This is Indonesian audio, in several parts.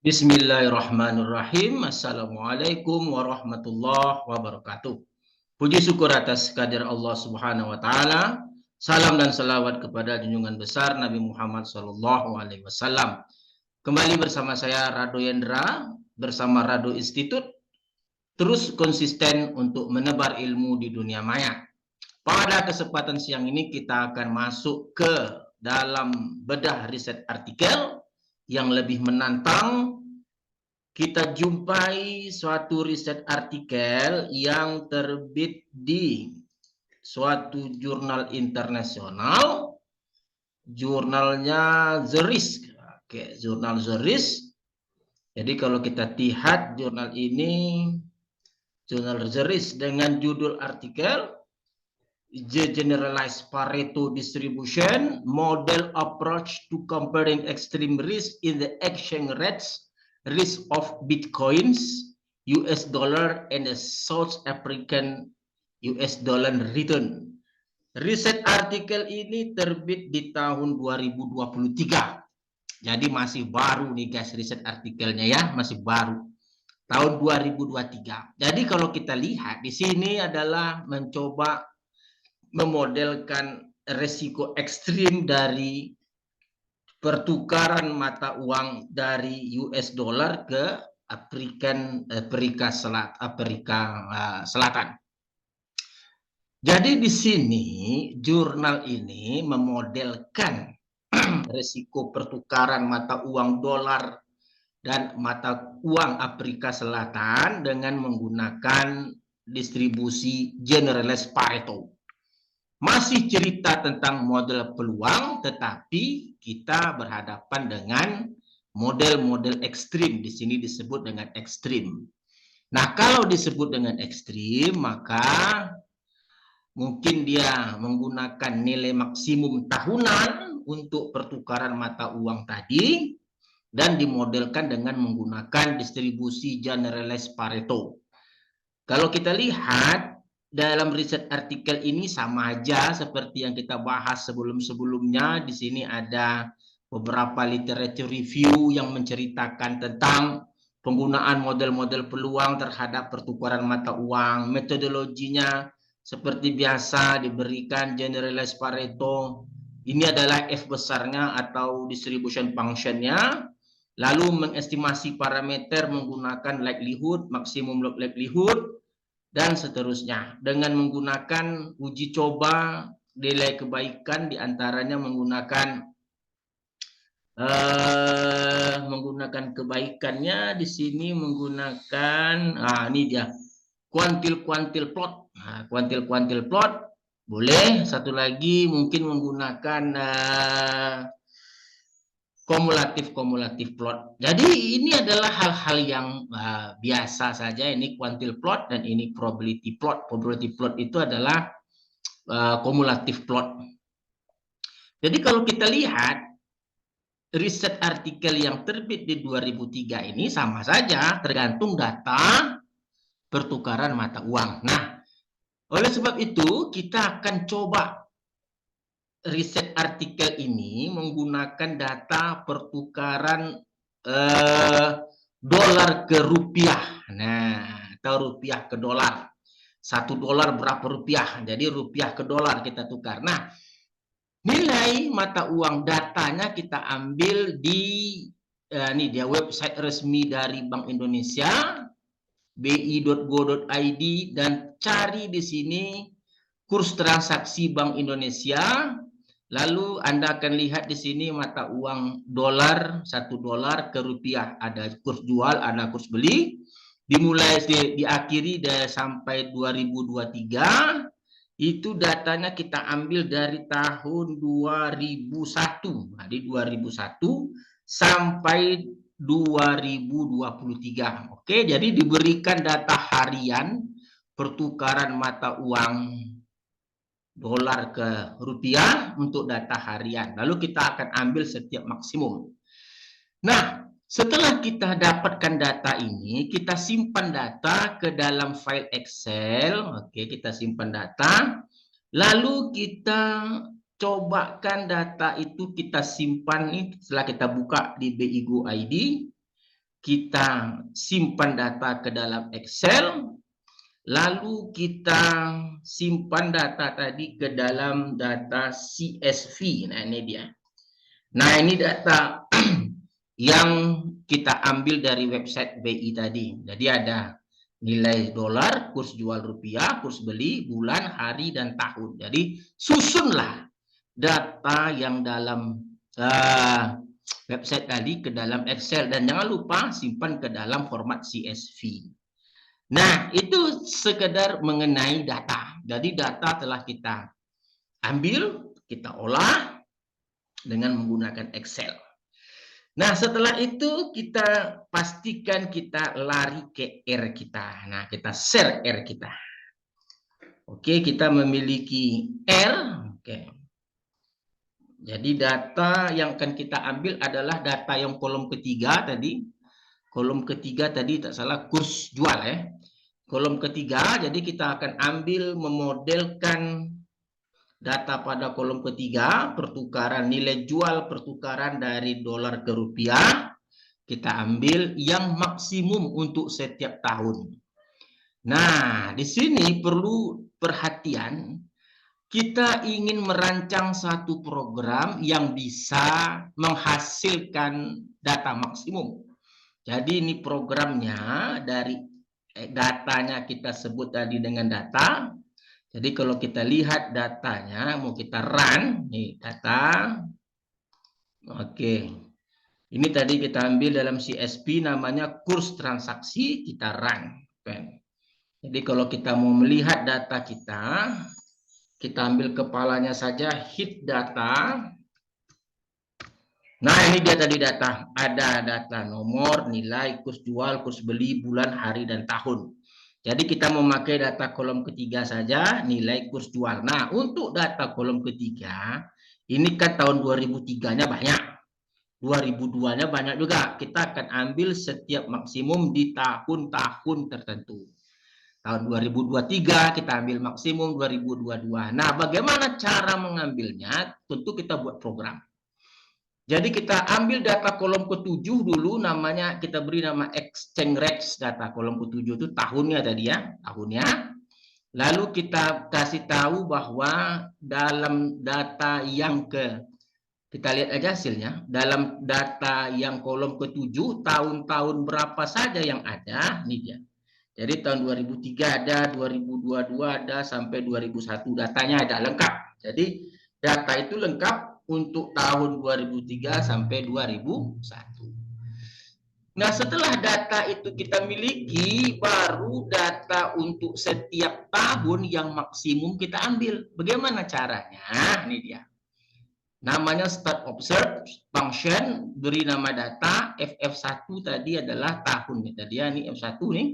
Bismillahirrahmanirrahim. Assalamualaikum warahmatullahi wabarakatuh. Puji syukur atas kehadirat Allah Subhanahu wa taala. Salam dan salawat kepada junjungan besar Nabi Muhammad sallallahu alaihi wasallam. Kembali bersama saya Rado Yendra bersama Rado Institute, terus konsisten untuk menebar ilmu di dunia maya. Pada kesempatan siang ini kita akan masuk ke dalam bedah riset artikel yang lebih menantang. Kita jumpai suatu riset artikel yang terbit di suatu jurnal internasional, jurnalnya The Risk. Oke, jurnal The Risk. Jadi kalau kita lihat jurnal ini, jurnal The Risk dengan judul artikel The Generalized Pareto Distribution Model Approach to Comparing Extreme Risk in the Exchange Rates Risk of Bitcoins, US dollar, and the South African US dollar return. Riset artikel ini terbit di tahun 2023. Jadi masih baru nih guys riset artikelnya ya, masih baru. Tahun 2023. Jadi kalau kita lihat di sini adalah mencoba memodelkan resiko ekstrim dari pertukaran mata uang dari US dollar ke Afrika Selatan. Jadi di sini jurnal ini memodelkan resiko pertukaran mata uang dolar dan mata uang Afrika Selatan dengan menggunakan distribusi generalized Pareto. Masih cerita tentang model peluang, tetapi kita berhadapan dengan model-model ekstrim. Di sini disebut dengan ekstrim. Nah, kalau disebut dengan ekstrim, maka mungkin dia menggunakan nilai maksimum tahunan untuk pertukaran mata uang tadi, dan dimodelkan dengan menggunakan distribusi generalized Pareto. Kalau kita lihat, dalam riset artikel ini sama aja seperti yang kita bahas sebelum-sebelumnya. Di sini ada beberapa literature review yang menceritakan tentang penggunaan model-model peluang terhadap pertukaran mata uang. Metodologinya seperti biasa diberikan generalized Pareto. Ini adalah F besarnya atau distribution function-nya. Lalu mengestimasi parameter menggunakan likelihood, maksimum likelihood, dan seterusnya dengan menggunakan uji coba nilai kebaikan, diantaranya menggunakan kebaikannya di sini menggunakan ini dia kuantil plot. Kuantil plot boleh. Satu lagi mungkin menggunakan kumulatif plot. Jadi ini adalah hal-hal yang biasa saja. Ini quantile plot dan ini probability plot. Probability plot itu adalah kumulatif plot. Jadi kalau kita lihat riset artikel yang terbit di 2003 ini sama saja, tergantung data pertukaran mata uang. Nah, oleh sebab itu kita akan coba riset artikel ini menggunakan data pertukaran dolar ke rupiah. Nah, atau rupiah ke dolar. 1 dolar berapa rupiah? Jadi rupiah ke dolar kita tukar. Nah, nilai mata uang datanya kita ambil di ini dia website resmi dari Bank Indonesia, bi.go.id, dan cari di sini kurs transaksi Bank Indonesia. Lalu Anda akan lihat di sini mata uang dolar, 1 dolar ke rupiah. Ada kurs jual, ada kurs beli. Dimulai diakhiri sampai 2023. Itu datanya kita ambil dari tahun 2001. Nah, di 2001 sampai 2023. Oke, jadi diberikan data harian pertukaran mata uang dolar ke rupiah untuk data harian. Lalu kita akan ambil setiap maksimum. Nah, setelah kita dapatkan data ini, kita simpan data ke dalam file Excel. Oke, kita simpan data. Lalu kita cobakan data itu kita simpan nih, setelah kita buka di bi.go.id. kita simpan data ke dalam Excel, lalu kita simpan data tadi ke dalam data CSV. Nah, ini dia. Nah, ini data yang kita ambil dari website BI tadi. Jadi ada nilai dolar, kurs jual rupiah, kurs beli, bulan, hari, dan tahun. Jadi susunlah data yang dalam website tadi ke dalam Excel. Dan jangan lupa simpan ke dalam format CSV. Nah, itu sekedar mengenai data. Jadi data telah kita ambil, kita olah dengan menggunakan Excel. Nah, setelah itu kita pastikan kita lari ke R kita. Nah, kita share R kita. Oke, kita memiliki R. Oke. Jadi data yang akan kita ambil adalah data yang kolom ketiga tadi. Kolom ketiga tadi tak salah kurs jual ya. Kolom ketiga, jadi kita akan ambil memodelkan data pada kolom ketiga, pertukaran nilai jual pertukaran dari dolar ke rupiah. Kita ambil yang maksimum untuk setiap tahun. Nah, di sini perlu perhatian. Kita ingin merancang satu program yang bisa menghasilkan data maksimum. Jadi ini programnya dari datanya kita sebut tadi dengan data. Jadi kalau kita lihat datanya, mau kita run, nih data. Oke. Ini tadi kita ambil dalam CSV namanya kurs transaksi, kita run. Jadi kalau kita mau melihat data kita ambil kepalanya saja, hit data. Nah, ini dia tadi data. Ada data nomor, nilai, kurs jual, kurs beli, bulan, hari, dan tahun. Jadi kita memakai data kolom ketiga saja, nilai kurs jual. Nah, untuk data kolom ketiga, ini kan tahun 2003-nya banyak. 2002-nya banyak juga. Kita akan ambil setiap maksimum di tahun-tahun tertentu. Tahun 2023 kita ambil maksimum 2022. Nah, bagaimana cara mengambilnya? Tentu kita buat program. Jadi kita ambil data kolom ke-7 dulu, namanya kita beri nama exchange rates. Data kolom ke-7 itu tahunnya tadi ya, tahunnya. Lalu kita kasih tahu bahwa dalam data yang kita lihat aja hasilnya, dalam data yang kolom ke-7 tahun-tahun berapa saja yang ada, ini dia. Jadi tahun 2003 ada, 2022 ada, sampai 2001 datanya ada lengkap. Jadi data itu lengkap untuk tahun 2003 sampai 2001. Nah, setelah data itu kita miliki, baru data untuk setiap tahun yang maksimum kita ambil. Bagaimana caranya? Ini dia. Namanya start observe function, beri nama data, FF1 tadi adalah tahun. Tadi ya, ini F1 nih.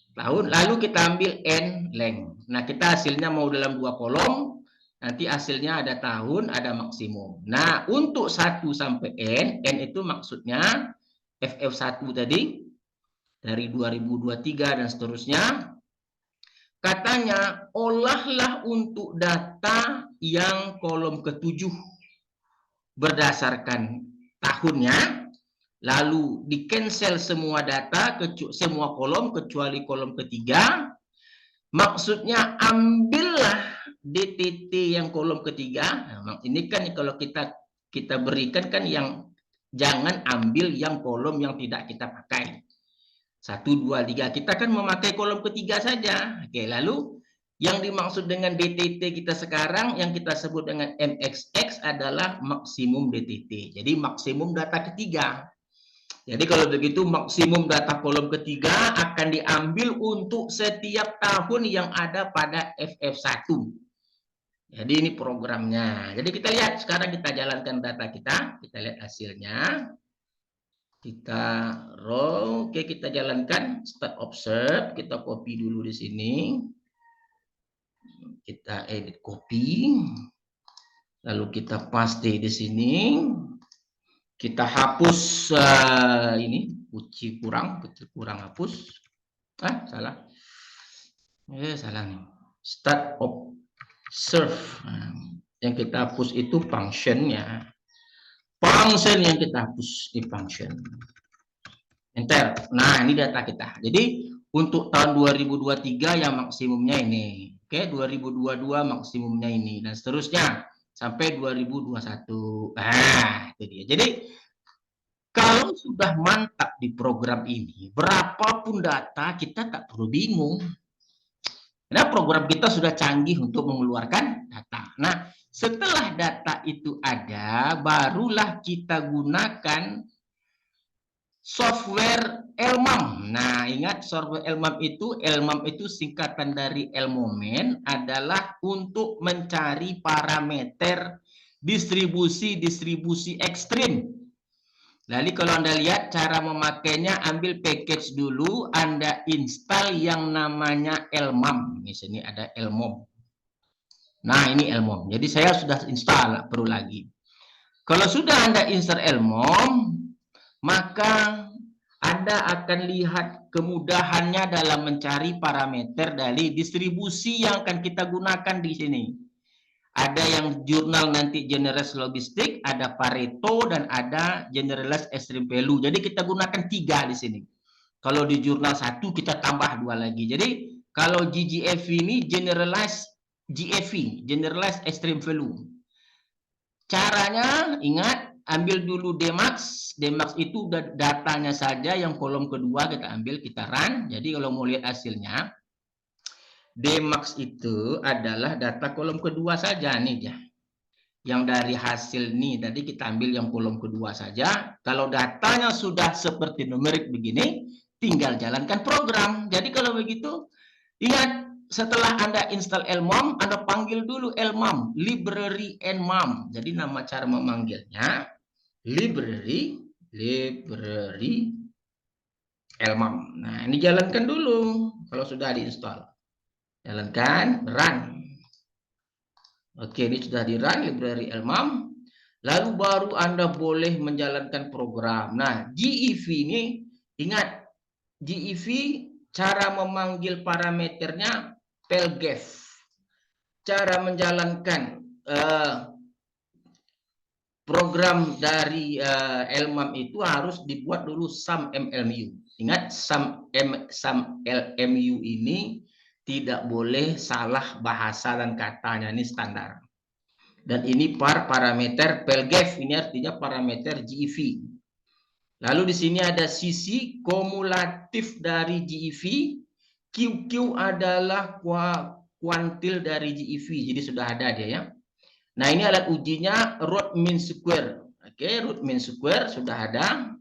Tahun, lalu kita ambil N length. Nah, kita hasilnya mau dalam 2 kolom. Nanti hasilnya ada tahun, ada maksimum. Nah, untuk 1 sampai N itu maksudnya FF1 tadi, dari 2023 dan seterusnya. Katanya, olahlah untuk data yang kolom ke-7 berdasarkan tahunnya, lalu di-cancel semua data, semua kolom, kecuali kolom ketiga. Maksudnya ambillah DTT yang kolom ketiga. Nah, ini kan kalau kita berikan kan yang jangan ambil yang kolom yang tidak kita pakai. 1, 2, 3. Kita kan memakai kolom ketiga saja. Oke, lalu yang dimaksud dengan DTT kita sekarang yang kita sebut dengan MXX adalah maksimum DTT. Jadi maksimum data ketiga. Jadi kalau begitu maksimum data kolom ketiga akan diambil untuk setiap tahun yang ada pada FF1. Jadi ini programnya. Jadi kita lihat sekarang, kita jalankan data kita lihat hasilnya. Kita row, oke, kita jalankan start observe, kita copy dulu di sini. Kita edit copy. Lalu kita paste di sini. Kita hapus ini, kecil kurang hapus. Salah. Salah nih. Start observe. Yang kita hapus itu functionnya. Function yang kita hapus di function. Enter. Nah, ini data kita. Jadi untuk tahun 2023 yang maksimumnya ini. Oke, 2022 maksimumnya ini dan seterusnya sampai 2021. Nah, itu dia. Jadi kalau sudah mantap di program ini, berapapun data kita tak perlu bingung. Karena program kita sudah canggih untuk mengeluarkan data. Nah, setelah data itu ada, barulah kita gunakan software Elmam. Nah, ingat software Elmam itu singkatan dari Elmomen, adalah untuk mencari parameter distribusi ekstrim. Jadi kalau Anda lihat cara memakainya, ambil package dulu, Anda install yang namanya Elmam. Di sini ada Elmom. Nah, ini Elmom. Jadi saya sudah install, perlu lagi. Kalau sudah Anda install Elmom, maka Anda akan lihat kemudahannya dalam mencari parameter dari distribusi yang akan kita gunakan di sini. Ada yang jurnal nanti generalized logistik, ada Pareto, dan ada generalized extreme value. Jadi kita gunakan 3 di sini. Kalau di jurnal 1 kita tambah 2 lagi. Jadi kalau GGF ini generalized GFV, generalized extreme value. Caranya ingat, ambil dulu Dmax. Dmax itu datanya saja, yang kolom kedua kita ambil, kita run. Jadi kalau mau lihat hasilnya, Dmax itu adalah data kolom kedua saja nih dia. Yang dari hasil nih tadi kita ambil yang kolom kedua saja. Kalau datanya sudah seperti numerik begini, tinggal jalankan program. Jadi kalau begitu, ingat, setelah Anda install Elmom, Anda panggil dulu Elmam, library Elmam. Jadi nama cara memanggilnya library Elmam. Nah, ini jalankan dulu kalau sudah diinstal. Jalankan, run. Oke, ini sudah di run library Elmam. Lalu baru Anda boleh menjalankan program. Nah, GEV ini, ingat, GEV cara memanggil parameternya pelgef. Cara menjalankan program dari Elmam itu harus dibuat dulu sum MLMU. Ingat, sum LMU ini tidak boleh salah bahasa dan katanya, ini standar. Dan ini parameter pelgef, ini artinya parameter GEV. Lalu di sini ada sisi kumulatif dari GEV. QQ adalah kuantil dari GEV, jadi sudah ada dia ya. Nah, ini alat ujinya root mean square. Oke, root mean square sudah ada.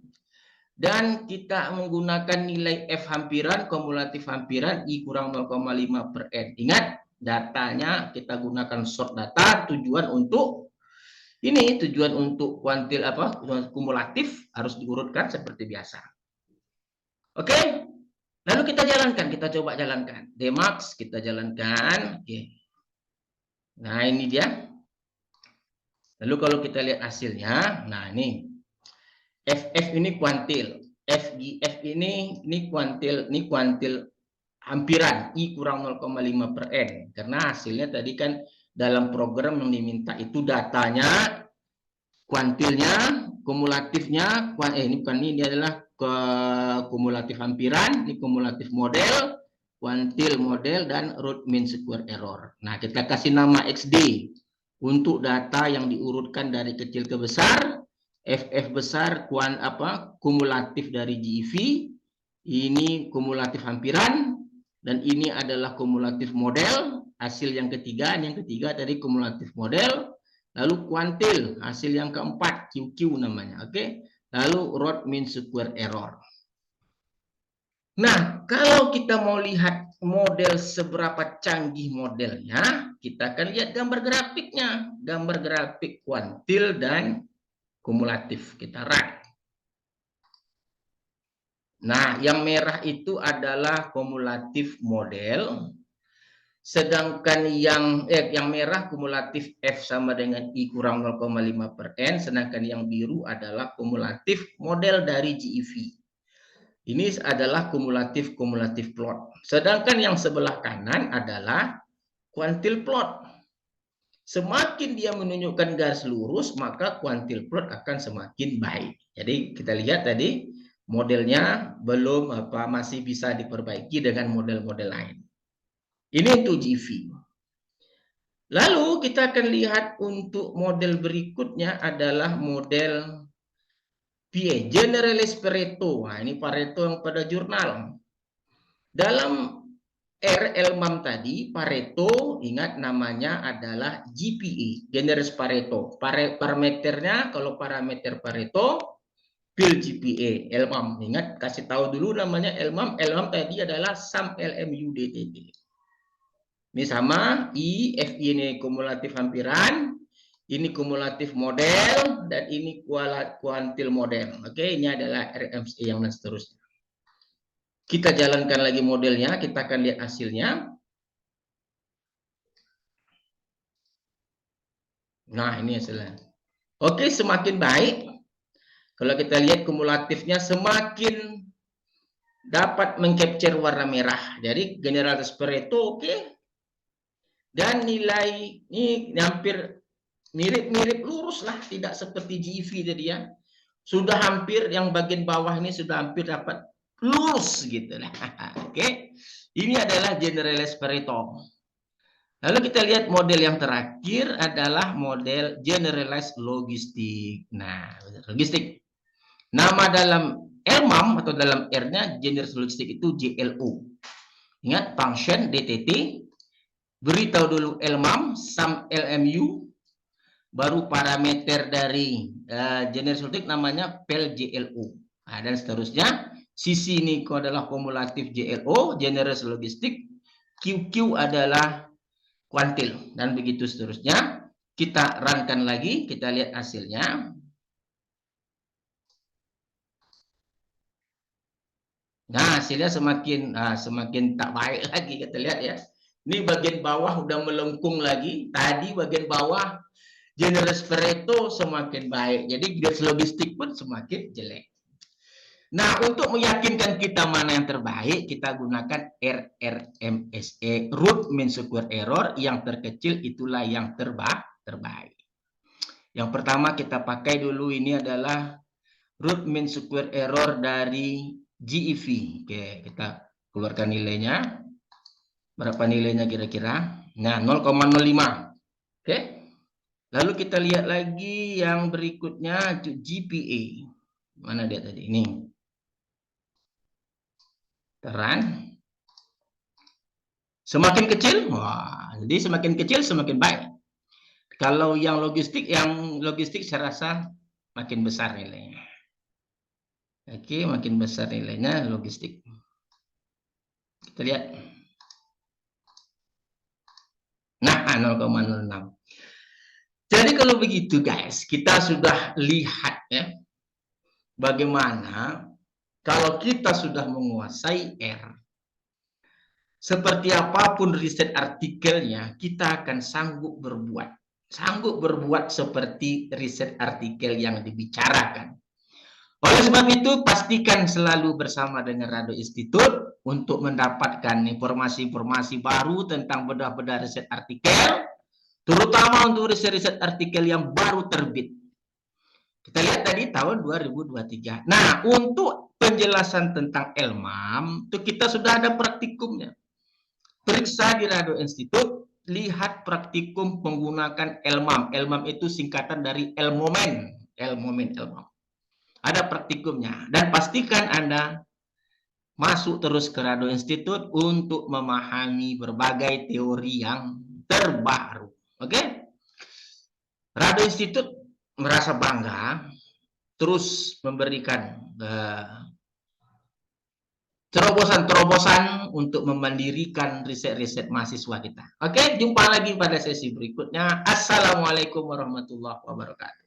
Dan kita menggunakan nilai F hampiran, kumulatif hampiran I kurang 0,5 per N. Ingat, datanya kita gunakan sort data, tujuan untuk kuantil kumulatif, harus diurutkan seperti biasa. Oke, lalu kita jalankan, kita coba jalankan. Dmax kita jalankan. Oke. Nah, ini dia. Lalu kalau kita lihat hasilnya, nah ini FF ini kuantil, FGF ini kuantil hampiran I kurang 0,5 per N. Karena hasilnya tadi kan dalam program yang diminta itu datanya, kuantilnya, kumulatifnya, ini adalah kumulatif hampiran, ini kumulatif model, kuantil model, dan root mean square error. Nah, kita kasih nama XD untuk data yang diurutkan dari kecil ke besar. FF besar kumulatif dari GEV, ini kumulatif hampiran, dan ini adalah kumulatif model, hasil yang ketiga tadi kumulatif model, lalu kuantil, hasil yang keempat, QQ namanya, oke. Lalu root mean square error. Nah, kalau kita mau lihat model seberapa canggih modelnya, kita akan lihat gambar grafiknya, gambar grafik kuantil dan kumulatif. Kita run. Nah, yang merah itu adalah kumulatif model, sedangkan yang merah kumulatif F sama dengan I kurang 0,5 per N, sedangkan yang biru adalah kumulatif model dari GEV. Ini adalah kumulatif plot. Sedangkan yang sebelah kanan adalah kuantil plot. Semakin dia menunjukkan garis lurus, maka kuantil plot akan semakin baik. Jadi kita lihat tadi modelnya belum masih bisa diperbaiki dengan model-model lain. Ini untuk GV. Lalu kita akan lihat untuk model berikutnya adalah model PA, Generalist Pareto. Nah, ini Pareto yang pada jurnal. Dalam RLMAM tadi, Pareto, ingat namanya adalah GPA, Generalist Pareto. Parameternya, kalau parameter Pareto, PIL GPA, LMAM. Ingat, kasih tahu dulu namanya LMAM. LMAM tadi adalah sum LMU DTT. Ini sama, FI ini kumulatif hampiran, ini kumulatif model, dan ini kuantil model. Oke, ini adalah RMC yang seterusnya. Kita jalankan lagi modelnya, kita akan lihat hasilnya. Nah, ini hasilnya. Oke, semakin baik. Kalau kita lihat kumulatifnya semakin dapat mengcapture warna merah. Jadi Generalist Pareto oke. Dan nilai ini hampir mirip-mirip lurus lah, tidak seperti GV tadi ya. Sudah hampir yang bagian bawah ini sudah hampir dapat lurus gitu lah. Oke. Ini adalah Generalist Pareto. Lalu kita lihat model yang terakhir adalah model Generalized Logistic. Nah, logistik. Nama dalam LMAM atau dalam R-nya Generalized Logistic itu JLO. Ingat function DTT, beritahu dulu LMAM, sum LMU, baru parameter dari Generalized Logistic namanya PEL JLO. Nah, dan seterusnya, sisi ini adalah kumulatif JLO, Generalized Logistic, QQ adalah kuantil, dan begitu seterusnya. Kita runkan lagi, kita lihat hasilnya. Nah, hasilnya semakin tak baik lagi, kita lihat ya. Ini bagian bawah udah melengkung lagi. Tadi bagian bawah Generalist Pareto semakin baik. Jadi garis logistik pun semakin jelek. Nah, untuk meyakinkan kita mana yang terbaik, kita gunakan RRMSE, root mean square error. Yang terkecil itulah yang terbaik. Yang pertama kita pakai dulu ini adalah root mean square error dari GEV. Oke, kita keluarkan nilainya. Berapa nilainya kira-kira? Nah, 0,05. Oke. Lalu kita lihat lagi yang berikutnya, GPA. Mana dia tadi? Ini. Terang. Semakin kecil, wah, jadi semakin kecil semakin baik. Kalau yang logistik saya rasa makin besar nilainya. Oke, makin besar nilainya logistik. Kita lihat. Nah, 0,06. Jadi kalau begitu guys, kita sudah lihat ya, bagaimana kalau kita sudah menguasai R, seperti apapun riset artikelnya, kita akan sanggup berbuat seperti riset artikel yang dibicarakan. Oleh sebab itu, pastikan selalu bersama dengan Rado Institute untuk mendapatkan informasi-informasi baru tentang bedah-bedah riset artikel, terutama untuk riset-riset artikel yang baru terbit. Kita lihat tadi tahun 2023. Nah, untuk penjelasan tentang LMAM, itu kita sudah ada praktikumnya. Periksa di Rado Institute, lihat praktikum menggunakan LMAM. LMAM itu singkatan dari LMOMEN. LMAM. Ada praktikumnya. Dan pastikan Anda masuk terus ke Rado Institute untuk memahami berbagai teori yang terbaru. Oke? Rado Institute merasa bangga terus memberikan terobosan-terobosan untuk memandirikan riset-riset mahasiswa kita. Oke, jumpa lagi pada sesi berikutnya. Assalamualaikum warahmatullahi wabarakatuh.